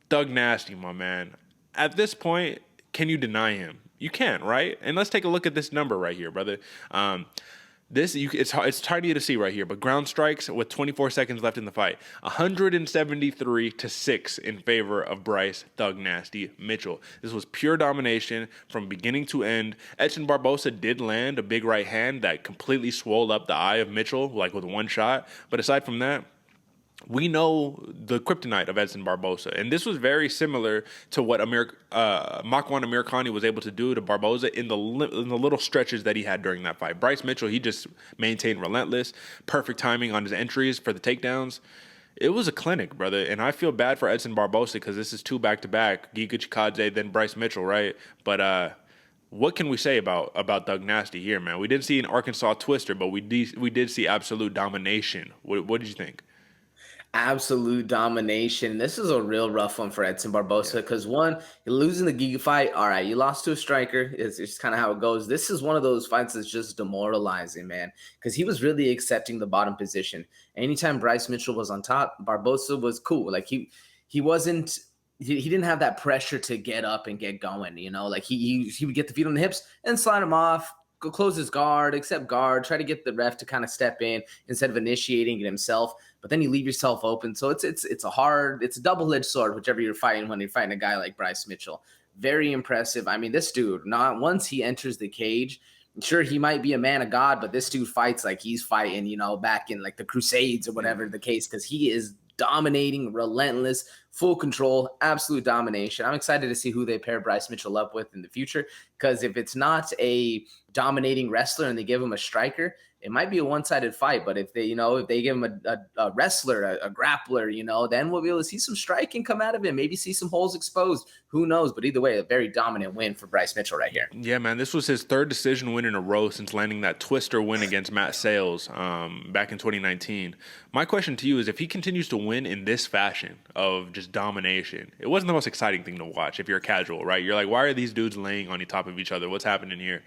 Doug Nasty, my man. At this point, can you deny him? You can't, right? And let's take a look at this number right here, brother. It's tiny to see right here, but ground strikes with 24 seconds left in the fight, 173-6 in favor of Bryce Thug Nasty Mitchell. This was pure domination from beginning to end. Edson Barboza did land a big right hand that completely swelled up the eye of Mitchell, like with one shot. But aside from that, we know the kryptonite of Edson Barboza, and this was very similar to what Makwan Amirkhani was able to do to Barboza in the little stretches that he had during that fight. Bryce Mitchell, he just maintained relentless, perfect timing on his entries for the takedowns. It was a clinic, brother, and I feel bad for Edson Barboza because this is two back-to-back, Giga Chikadze, then Bryce Mitchell, right? But what can we say about Doug Nasty here, man? We didn't see an Arkansas twister, but we did see absolute domination. What did you think? Absolute domination. This is a real rough one for Edson Barboza because one, you're losing the Giga fight. All right, you lost to a striker. It's kind of how it goes. This is one of those fights that's just demoralizing, man, because he was really accepting the bottom position. Anytime Bryce Mitchell was on top, Barboza was cool. Like he wasn't. He didn't have that pressure to get up and get going. Like he would get the feet on the hips and slide him off. Go close his guard, accept guard, try to get the ref to kind of step in instead of initiating it himself. But then you leave yourself open. So it's a double-edged sword, whichever you're fighting when you're fighting a guy like Bryce Mitchell. Very impressive. I mean, this dude, not once he enters the cage, sure, he might be a man of God, but this dude fights like he's fighting, back in like the Crusades or whatever the case, because he is dominating, relentless, full control, absolute domination. I'm excited to see who they pair Bryce Mitchell up with in the future, because if it's not a dominating wrestler and they give him a striker, it might be a one-sided fight. But if they give him a wrestler, a grappler, then we'll be able to see some striking come out of him, maybe see some holes exposed. Who knows? But either way, a very dominant win for Bryce Mitchell right here. Yeah, man, this was his third decision win in a row since landing that twister win against Matt Sales back in 2019. My question to you is, if he continues to win in this fashion of just domination, it wasn't the most exciting thing to watch if you're a casual, right? You're like, why are these dudes laying on top of each other? What's happening here?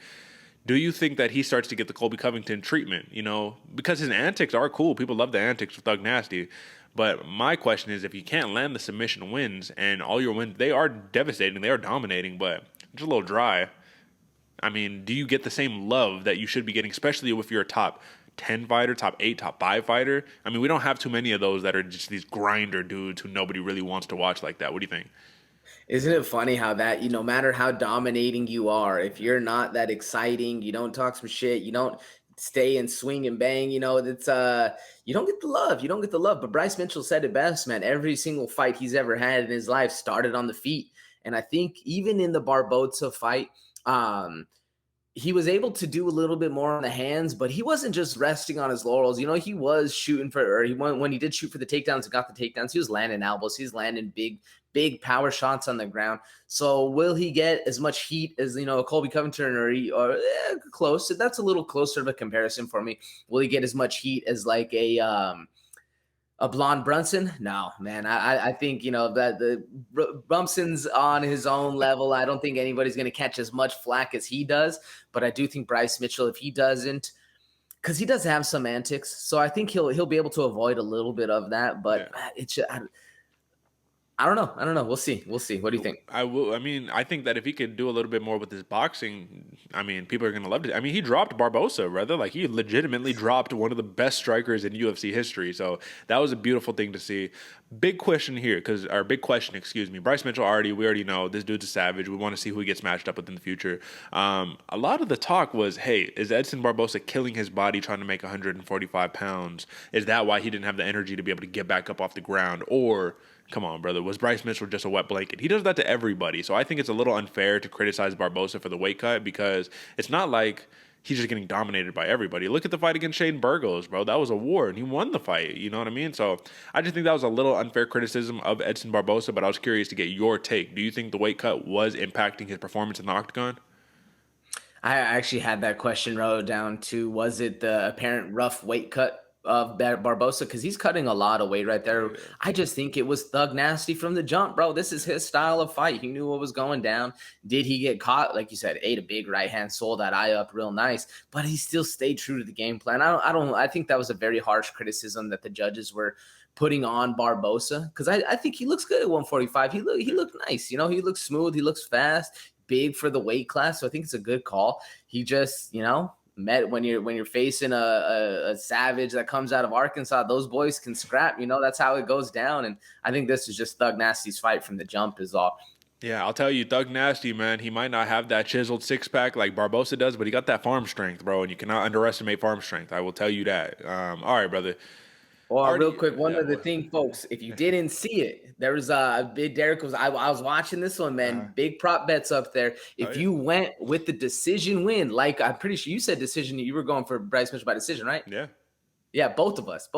Do you think that he starts to get the Colby Covington treatment? Because his antics are cool. People love the antics of Thug Nasty. But my question is, if you can't land the submission wins, and all your wins, they are devastating, they are dominating, but just a little dry. I mean, do you get the same love that you should be getting, especially if you're a top 10 fighter, top 8, top 5 fighter? I mean, we don't have too many of those that are just these grinder dudes who nobody really wants to watch like that. What do you think? Isn't it funny how that, no matter how dominating you are, if you're not that exciting, you don't talk some shit, you don't stay and swing and bang, that's you don't get the love. You don't get the love. But Bryce Mitchell said it best, man. Every single fight he's ever had in his life started on the feet. And I think even in the Barboza fight, he was able to do a little bit more on the hands, but he wasn't just resting on his laurels. He was shooting when he did shoot for the takedowns and got the takedowns, he was landing elbows. He's landing big power shots on the ground. So will he get as much heat as, a Colby Covington or close? That's a little closer of a comparison for me. Will he get as much heat as like a blonde Brunson? No, man. I think, that the Brunson's on his own level. I don't think anybody's going to catch as much flack as he does. But I do think Bryce Mitchell, if he doesn't, because he does have some antics, so I think he'll be able to avoid a little bit of that. But it's just, I don't know. We'll see. What do you think? I think that if he could do a little bit more with his boxing, people are going to love it. He dropped Barboza, rather. Like, he legitimately dropped one of the best strikers in UFC history. So that was a beautiful thing to see. Big question, excuse me. Bryce Mitchell, we already know this dude's a savage. We want to see who he gets matched up with in the future. A lot of the talk was, hey, is Edson Barboza killing his body trying to make 145 pounds? Is that why he didn't have the energy to be able to get back up off the ground? Or, come on, brother, was Bryce Mitchell just a wet blanket? He does that to everybody. So I think it's a little unfair to criticize Barboza for the weight cut, because it's not like he's just getting dominated by everybody. Look at the fight against Shane Burgos, bro. That was a war, and he won the fight. You know what I mean? So I just think that was a little unfair criticism of Edson Barboza, but I was curious to get your take. Do you think the weight cut was impacting his performance in the octagon? I actually had that question wrote down too. Was it the apparent rough weight cut of Barboza? Because he's cutting a lot of weight right there. I just think it was Thug Nasty from the jump, bro. This is his style of fight. He knew what was going down. Did he get caught? Like you said, ate a big right hand, sold that eye up real nice, but he still stayed true to the game plan. I think that was a very harsh criticism that the judges were putting on Barboza, because I think he looks good at 145. He looked nice. You know, he looks smooth. He looks fast, big for the weight class. So I think it's a good call. He just, you know, met when you're facing a savage that comes out of Arkansas, those boys can scrap. You know, that's how it goes down. And I think this is just Thug Nasty's fight from the jump is all. Yeah, I'll tell you, Thug Nasty, man, he might not have that chiseled six-pack like Barboza does, but he got that farm strength, bro, and you cannot underestimate farm strength. I will tell you that. All right, brother. Well, real quick, one other thing, folks. If you didn't see it, there was a big Derek was I was watching this one, man. Big prop bets up there. If you went with the decision win, like I'm pretty sure you said decision, you were going for Bryce Mitchell by decision, right? Yeah. Yeah, both of us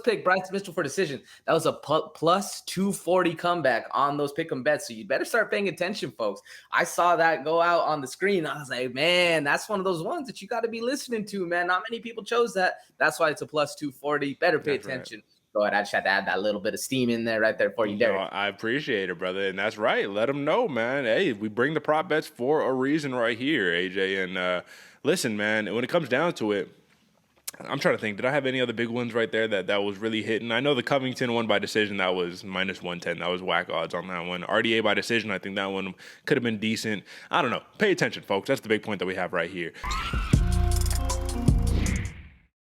picked Bryce Mitchell for decision. That was a plus 240 comeback on those pick 'em bets. So you better start paying attention, folks. I saw that go out on the screen. I was like, man, that's one of those ones that you got to be listening to, man. Not many people chose that. That's why it's a plus 240. Better pay attention. Right. Go ahead. I just had to add that little bit of steam in there right there for you, Derek. No, I appreciate it, brother. And that's right. Let them know, man. Hey, we bring the prop bets for a reason right here, AJ. And listen, man, when it comes down to it, I'm trying to think. Did I have any other big ones right there that was really hitting? I know the Covington one by decision, that was minus 110. That was whack odds on that one. RDA by decision, I think that one could have been decent. I don't know. Pay attention, folks. That's the big point that we have right here.